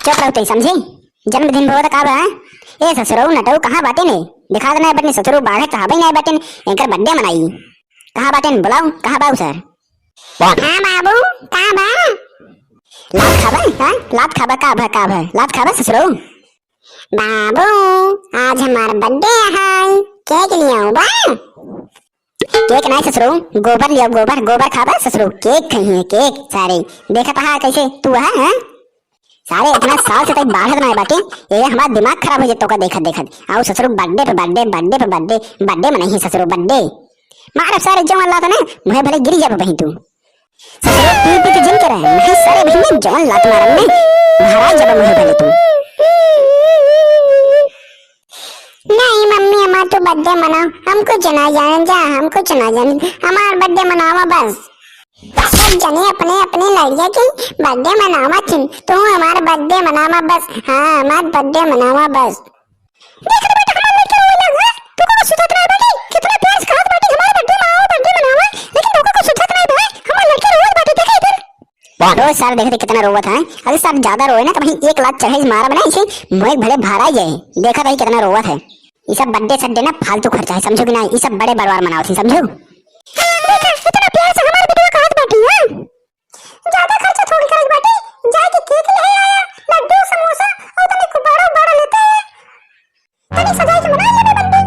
चुप रहो, समझी? जन्मदिन भो त का बा? ए ससुरो नटो कहां बाटे ने? दिखा देना बटनी ससुरो बाढ़े कहां बई नहीं बाटे एकर बर्थडे मनाई। कहां बाटे ने बुलाओ, कहां बाऊ सर? हां बाबू, कहां बा? लात खाबा? हां लात खाबा का भा लात खाबा ससुरो? बाबू आज हमारा बर्थडे है, केक ले आओ बा। केक नहीं ससुरो, गोबर लिया, गोबर गोबर खाबा ससुरो। केक कहीं केक सारे देखा पहा कैसे तू है हैं? सारे इतना साल से तक बाढ़ बनाए बाटे, ये हमारा दिमाग खराब हो जातो का देखत देखत। आओ ससुरो बर्थडे पे बर्थडे बर्थडे पे बर्थडे बर्थडे में नहीं ससुरो बर्थडे मार सारे जो अल्लाह ने मुझे भले गिर जा बही तू ससुरो पी पी के जिम करे नहीं सारे भीने जवान लात मारन में महाराज जब मुझे भले तू। नहीं मम्मी हमारा तो बर्थडे मनाओ, हमको चना जाने जा, हमको चना जाने हमारा बर्थडे मनावा बस। सब जने अपने अपने लड़िया के बर्थडे मनावा थी, तू हमारा बर्थडे मनावा बस। हाँ हमारा बर्थडे मनावा बस। देख रे बेटा हमारा लड़का रोए लगा, तू को सुधर रहा बेटी, कितना प्यार से कहत बाटी हमारा बर्थडे मनावा, लेकिन तू को सुधर नहीं भाई, हमारा लड़का रोए बाटी देख इधर। रोज साल देखते कितना रोवत है, अरे साल ज्यादा रोए ना तो वही 1 लाख चढ़े मारा बना इसे मोए भले भारा जाए। देखा रही कितना रोवत है। ये सब बर्थडे सड्डे ना फालतू खर्चा है, समझो कि नहीं? ये सब बड़े बरवार मनाओ थी, समझो? इतना प्यार से हमारे बेटे को कहत बाटी है, ज्यादा खर्चा थोड़ी करत बाटी, जाके केक ले आया, लड्डू समोसा और तने को बड़ा बड़ा लेते हैं, तने सजाई के मना लेबे बर्थडे।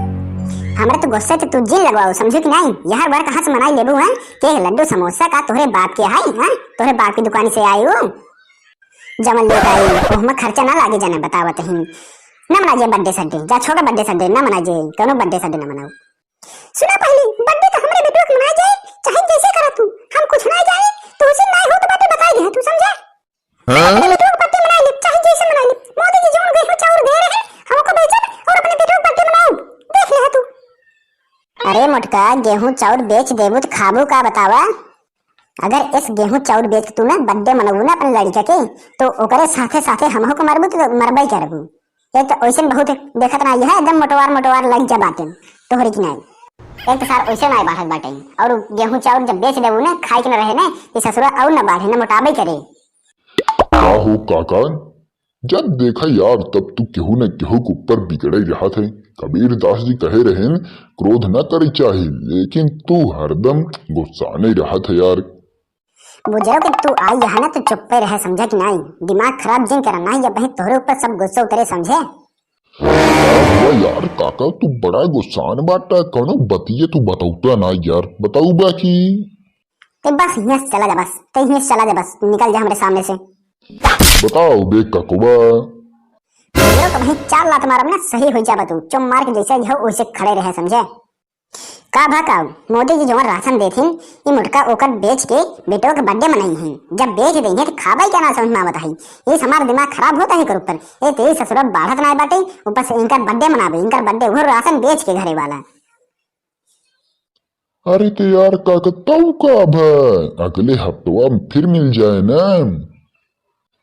हमरा तो गुस्से से तू जिन लगवाओ, समझो कि नहीं? यार बार कहां से मनाई लेबू है? केक लड्डू समोसा का तोहरे बाप के है? हां तोहरे बाप की दुकान से आई हो, जमल ले आई, ओहमा खर्चा ना लागे जाने बतावत ही ना मना जे बर्थडे सड्डे, जा छोड़ा बर्थडे सड्डे ना मना जे, कोनो बर्थडे सड्डे ना मनाओ। सुना पहली बर्थडे तो हमरे बेटो के मनाई जाए, चाहे जैसे करा तू, हम कुछ ना जाए, तू उसे नहीं हो तो बात बताई दे, तू समझा? अपने बेटो का बर्थडे मनाई ले, चाहे जैसे मनाई ले। मोदी जी जोन गेहूं चाउर दे रहे हैं, हमको बेचन और अपने बेटो का बर्थडे मनाओ, देख ले तू। अरे मोटका गेहूं चाउर बेच देबू तो खाबू का बतावा? अगर इस गेहूं चाउर बेच तू ना बर्थडे मनाबू ना अपने लड़का के, तो ओकरे साथे साथे हमहु को मरबू तो मरबई करबू। एक तो ओइसन बहुत देखत ना है, एकदम मोटवार लग जा बाटे तोहरी की नहीं। एक तो सार ओइसे नहीं बाढ़त बाटे, और गेहूं चाउर जब बेच देबू ना खाई के न रहे ना ये ससुरा और न बाढ़े न मोटाबे करे। का हो काका, जब देखा यार तब तू केहू न केहू के ऊपर बिगड़े रहा थे। कबीर दास जी कहे रहे क्रोध न करे चाहे, लेकिन तू हरदम गुस्सा नहीं रहा था यार। बुझाओ कि तू आई यहाँ ना तो चुप्पे रहे, समझा कि नहीं? दिमाग खराब जिन करना है, जब तोहरे ऊपर सब गुस्सा उतरे, समझे? यार काका तू बड़ा गुस्सान बाटा, कौनो बतिये तू बताऊता ना यार, बताऊ बाकी बस यहाँ से चला जा, बस तो यहाँ से चला जा, बस निकल जा हमारे सामने से। बताओ बे ककुआ, तो वही 4 लात मारब ना सही हो जा, तू चुम मार के जैसे हो वैसे खड़े रहे, समझे? का भाका मोदी जी जो राशन देथिन ये मुटका ओकर बेच के बेटो के बर्थडे मनाई हैं, जब बेच देंगे तो खाबा क्या ना समझ में आवत है। ये हमारा दिमाग खराब होता है कर ऊपर, ये तेरी ससुर बाढ़त ना बाटे, ऊपर से इनका बर्थडे मनाबे, इनका बर्थडे वो राशन बेच के घरे वाला। अरे तो यार काका तब कब है? अगले हफ्तवा में फिर मिल जाए ना,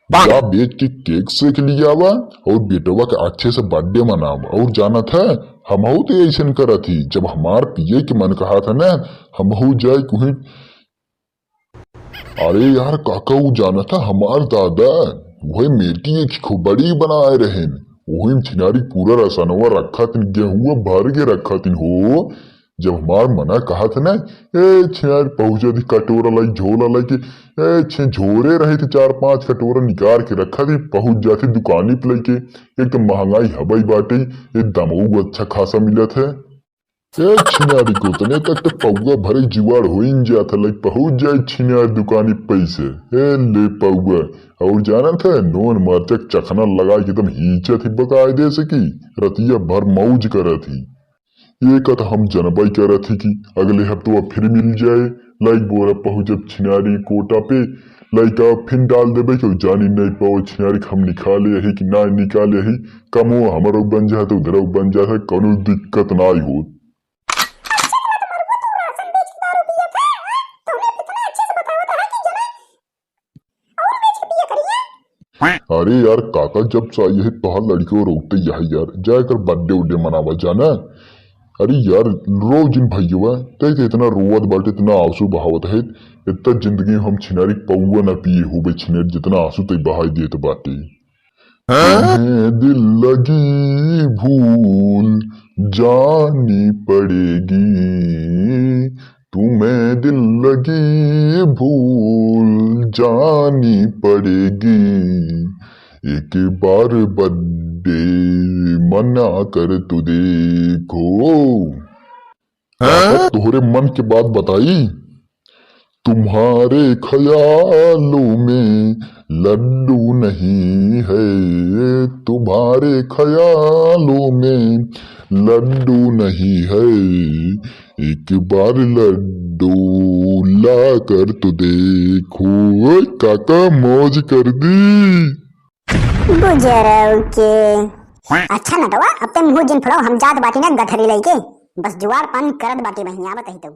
जा बेच के केक सेक लिया वा और बेटवा के अच्छे से बर्थडे मनावा। और जाना था हम तो ऐसा करा थी, जब हमार पिए के मन कहा था ना हम जाए कहीं। अरे यार काका वो जाना था हमार दादा वही मेटी एक खोबड़ी बनाए रहे, वही छिनारी पूरा रसनवा रखा तीन, गेहूं भर के रखा तीन हो। जब हमार मना कहा था ना ए छिनार पहुंचा थी कटोरा लाई झोला लाई के, छे झोरे रहे थे 4-5 कटोरा निकाल के रखा थी, पहुंच जाती दुकानी पे लेके। एक तो महंगाई हवाई बाटे, एक दमऊ अच्छा खासा मिला था। छिनारी को तने तक तो पौआ भरे जुआड़ हो जाता, लाइक पहुंच जाए छिनार दुकानी पैसे ले पौआ। और जाना था नोन मरचक चखना लगा के एकदम हीचा थी बकाए दे सकी, रतिया भर मौज करा थी। ये कथ हम जनबाई कह रही थी कि अगले हफ्ते फिर मिल जाए, लाइक बोरा पहुंचब छिनारी कोटा पे, लाइक आप फिर डाल देवे क्यों जानी नहीं पाओ छिनारी हम निकाले है कि ना निकाले है, कमो हमारो बन जाता उधर बन जाता, कोनो दिक्कत ना हो। अरे यार काका जब चाहिए है तो लड़कियों रोकते यही यार, जाकर बर्थडे उड्डे मनावा जाना। अरे यार रोज इन भैया तय इतना रोवत बाटे, इतना आंसू बहावत है, इतना जिंदगी हम छिनारी पौआ न पिए हो बे छिनारी जितना आंसू तय बहाई दिए तो बाटे। तुम्हें दिल लगी भूल जानी पड़ेगी, तुम्हें दिल लगी भूल जानी पड़ेगी। एक बार बर्थडे मना कर तू देखो। तोहरे मन की बात बताई। तुम्हारे ख्यालों में लड्डू नहीं है, तुम्हारे ख्यालों में लड्डू नहीं है। एक बार लड्डू ला कर तो देखो। काका मौज कर दी। गुजर के अच्छा न तो अब ते मुंह जिन फड़ो हम जात बाटी ना गठरी लेके बस जुगाड़ पानी करत बाटी बहिया बताई तो।